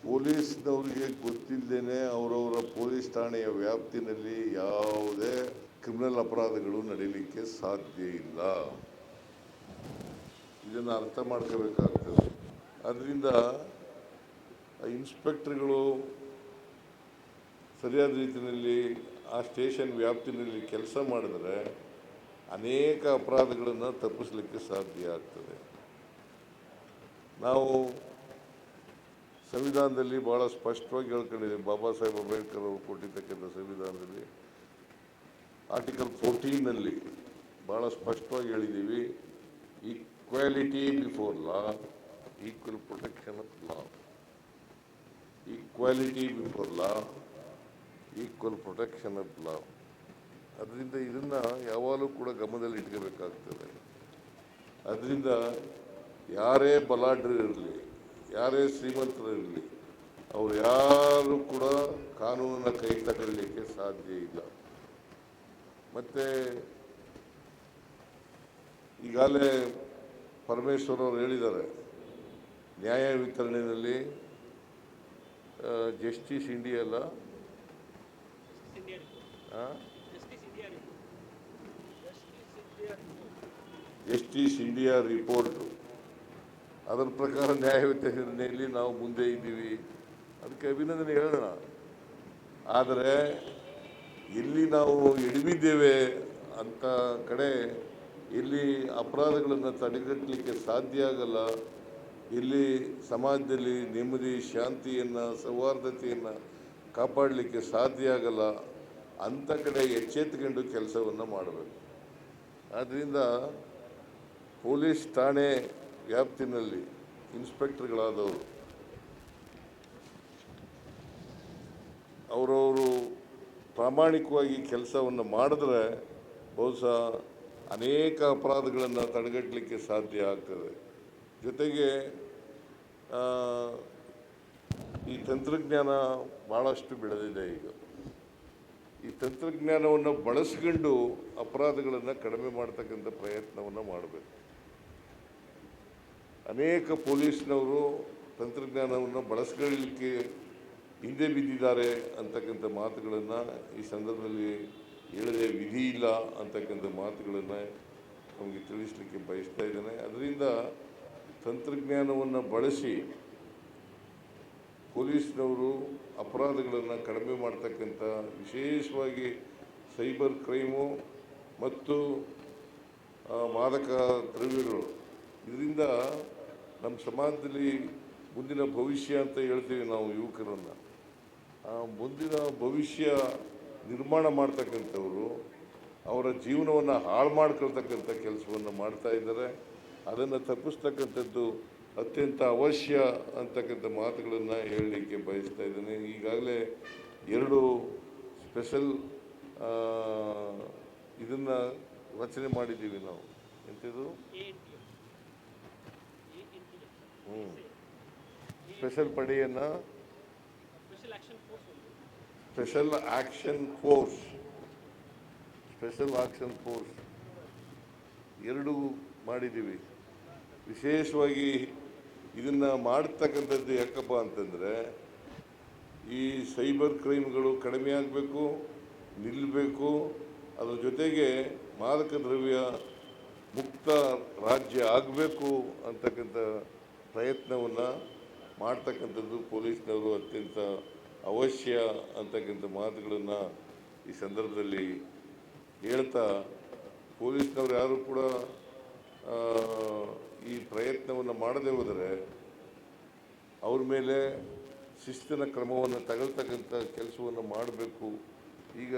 ಪೊಲೀಸ್ನವರಿಗೆ ಗೊತ್ತಿಲ್ಲದೇನೆ ಅವರವರ ಪೊಲೀಸ್ ಠಾಣೆಯ ವ್ಯಾಪ್ತಿನಲ್ಲಿ ಯಾವುದೇ ಕ್ರಿಮಿನಲ್ ಅಪರಾಧಗಳು ನಡೀಲಿಕ್ಕೆ ಸಾಧ್ಯ ಇಲ್ಲ. ಇದನ್ನು ಅರ್ಥ ಮಾಡ್ಕೋಬೇಕಾಗ್ತದೆ. ಅದರಿಂದ ಇನ್ಸ್ಪೆಕ್ಟರ್ಗಳು ಸರಿಯಾದ ರೀತಿಯಲ್ಲಿ ಆ ಸ್ಟೇಷನ್ ವ್ಯಾಪ್ತಿನಲ್ಲಿ ಕೆಲಸ ಮಾಡಿದರೆ ಅನೇಕ ಅಪರಾಧಗಳನ್ನು ತಪ್ಪಿಸಲಿಕ್ಕೆ ಸಾಧ್ಯ ಆಗ್ತದೆ. ನಾವು ಸಂವಿಧಾನದಲ್ಲಿ ಭಾಳ ಸ್ಪಷ್ಟವಾಗಿ ಹೇಳ್ಕೊಂಡಿದ್ದೀವಿ. ಬಾಬಾ ಸಾಹೇಬ್ ಅಂಬೇಡ್ಕರ್ ಅವರು ಕೊಟ್ಟಿರ್ತಕ್ಕಂಥ ಸಂವಿಧಾನದಲ್ಲಿ ಆರ್ಟಿಕಲ್ 14ನಲ್ಲಿ ಭಾಳ ಸ್ಪಷ್ಟವಾಗಿ ಹೇಳಿದ್ದೀವಿ, equality before law, equal protection of law. Equality before law, equal protection of law. ಅದರಿಂದ ಇದನ್ನು ಯಾವಾಗಲೂ ಕೂಡ ಗಮನದಲ್ಲಿ ಇಟ್ಕೋಬೇಕಾಗ್ತದೆ. ಅದರಿಂದ ಯಾರೇ ಬಲಾಢ್ಯರು ಇರಲಿ, ಯಾರೇ ಶ್ರೀಮಂತರು ಇರಲಿ, ಅವರು ಯಾರು ಕೂಡ ಕಾನೂನನ್ನ ಕೈ ತಗೊಳ್ಳಿಕ್ಕೆ ಸಾಧ್ಯ ಇಲ್ಲ. ಮತ್ತು ಈಗಾಗಲೇ ಪರಮೇಶ್ವರ್ ಅವರು ಹೇಳಿದ್ದಾರೆ, ನ್ಯಾಯ ವಿತರಣೆಯಲ್ಲಿ ಜಸ್ಟಿಸ್ ಇಂಡಿಯಾ ಅಲ್ಲ, ಜಸ್ಟಿಸ್ ಇಂಡಿಯಾ ರಿಪೋರ್ಟು, ಅದರ ಪ್ರಕಾರ ನ್ಯಾಯ ವಿತರಣೆಯಲ್ಲಿ ನಾವು ಮುಂದೆ ಇದ್ದೀವಿ. ಅದಕ್ಕೆ ಅಭಿನಂದನೆ ಹೇಳೋಣ. ಆದರೆ ಎಲ್ಲಿ ನಾವು ಎಡವಿದ್ದೇವೆ ಅಂತ ಕಡೆ, ಎಲ್ಲಿ ಅಪರಾಧಗಳನ್ನು ತಡೆಗಟ್ಟಲಿಕ್ಕೆ ಸಾಧ್ಯ ಆಗಲ್ಲ, ಎಲ್ಲಿ ಸಮಾಜದಲ್ಲಿ ನೆಮ್ಮದಿ, ಶಾಂತಿಯನ್ನು, ಸೌಹಾರ್ದತೆಯನ್ನು ಕಾಪಾಡಲಿಕ್ಕೆ ಸಾಧ್ಯ ಆಗಲ್ಲ ಅಂಥ ಕಡೆ ಎಚ್ಚೆತ್ತುಕೊಂಡು ಕೆಲಸವನ್ನು ಮಾಡಬೇಕು. ಆದ್ದರಿಂದ ಪೊಲೀಸ್ ಠಾಣೆ ವ್ಯಾಪ್ತಿನಲ್ಲಿ ಇನ್ಸ್ಪೆಕ್ಟರ್ಗಳಾದವರು ಅವರವರು ಪ್ರಾಮಾಣಿಕವಾಗಿ ಕೆಲಸವನ್ನು ಮಾಡಿದ್ರೆ ಬಹುಶಃ ಅನೇಕ ಅಪರಾಧಗಳನ್ನು ತಡೆಗಟ್ಟಲಿಕ್ಕೆ ಸಾಧ್ಯ ಆಗ್ತದೆ. ಜೊತೆಗೆ ಈ ತಂತ್ರಜ್ಞಾನ ಭಾಳಷ್ಟು ಬೆಳೆದಿದೆ. ಈಗ ಈ ತಂತ್ರಜ್ಞಾನವನ್ನು ಬಳಸ್ಕೊಂಡು ಅಪರಾಧಗಳನ್ನು ಕಡಿಮೆ ಮಾಡ್ತಕ್ಕಂಥ ಪ್ರಯತ್ನವನ್ನು ಮಾಡಬೇಕು. ಅನೇಕ ಪೊಲೀಸ್ನವರು ತಂತ್ರಜ್ಞಾನವನ್ನು ಬಳಸ್ಕೊಳ್ಳಲಿಕ್ಕೆ ಹಿಂದೆ ಬಿದ್ದಿದ್ದಾರೆ ಅಂತಕ್ಕಂಥ ಮಾತುಗಳನ್ನು ಈ ಸಂದರ್ಭದಲ್ಲಿ ಹೇಳದೆ ವಿಧಿ ಇಲ್ಲ ಅಂತಕ್ಕಂಥ ಮಾತುಗಳನ್ನು ನಮಗೆ ತಿಳಿಸಲಿಕ್ಕೆ ಬಯಸ್ತಾ ಇದ್ದೇನೆ. ಅದರಿಂದ ತಂತ್ರಜ್ಞಾನವನ್ನು ಬಳಸಿ ಪೊಲೀಸ್ನವರು ಅಪರಾಧಗಳನ್ನು ಕಡಿಮೆ ಮಾಡ್ತಕ್ಕಂಥ, ವಿಶೇಷವಾಗಿ ಸೈಬರ್ ಕ್ರೈಮು ಮತ್ತು ಮಾದಕ ದ್ರವ್ಯಗಳು, ಇದರಿಂದ ನಮ್ಮ ಸಮಾಜದಲ್ಲಿ ಮುಂದಿನ ಭವಿಷ್ಯ ಅಂತ ಹೇಳ್ತೀವಿ ನಾವು ಯುವಕರನ್ನು. ಆ ಮುಂದಿನ ಭವಿಷ್ಯ ನಿರ್ಮಾಣ ಮಾಡ್ತಕ್ಕಂಥವರು ಅವರ ಜೀವನವನ್ನು ಹಾಳು ಮಾಡ್ಕೊಳ್ತಕ್ಕಂಥ ಕೆಲಸವನ್ನು ಮಾಡ್ತಾ ಇದ್ದಾರೆ. ಅದನ್ನು ತಪ್ಪಿಸ್ತಕ್ಕಂಥದ್ದು ಅತ್ಯಂತ ಅವಶ್ಯ ಅಂತಕ್ಕಂಥ ಮಾತುಗಳನ್ನು ಹೇಳಲಿಕ್ಕೆ ಬಯಸ್ತಾ ಇದ್ದೇನೆ. ಈಗಾಗಲೇ 2 ಸ್ಪೆಷಲ್ ಇದನ್ನು ರಚನೆ ಮಾಡಿದ್ದೀವಿ ನಾವು. ಎಂಥದ್ದು? ಸ್ಪೆಷಲ್ ಪಡೆಯನ್ನು, ಸ್ಪೆಷಲ್ ಆಕ್ಷನ್ ಫೋರ್ಸ್ 2 ಮಾಡಿದ್ದೀವಿ. ವಿಶೇಷವಾಗಿ ಇದನ್ನು ಮಾಡ್ತಕ್ಕಂಥದ್ದು ಯಾಕಪ್ಪ ಅಂತಂದರೆ, ಈ ಸೈಬರ್ ಕ್ರೈಮ್ಗಳು ಕಡಿಮೆ ಆಗಬೇಕು, ನಿಲ್ಲಬೇಕು. ಅದ್ರ ಜೊತೆಗೆ ಮಾದಕ ದ್ರವ್ಯ ಮುಕ್ತ ರಾಜ್ಯ ಆಗಬೇಕು ಅಂತಕ್ಕಂಥ ಪ್ರಯತ್ನವನ್ನು ಮಾಡ್ತಕ್ಕಂಥದ್ದು ಪೊಲೀಸ್ನವರು ಅತ್ಯಂತ ಅವಶ್ಯ ಅಂತಕ್ಕಂಥ ಮಾತುಗಳನ್ನು ಈ ಸಂದರ್ಭದಲ್ಲಿ ಹೇಳ್ತಾ, ಪೊಲೀಸ್ನವರು ಯಾರು ಕೂಡ ಈ ಪ್ರಯತ್ನವನ್ನು ಮಾಡದೇ ಹೋದರೆ ಅವ್ರ ಮೇಲೆ ಶಿಸ್ತಿನ ಕ್ರಮವನ್ನು ತಗೊಳ್ತಕ್ಕಂಥ ಕೆಲಸವನ್ನು ಮಾಡಬೇಕು. ಈಗ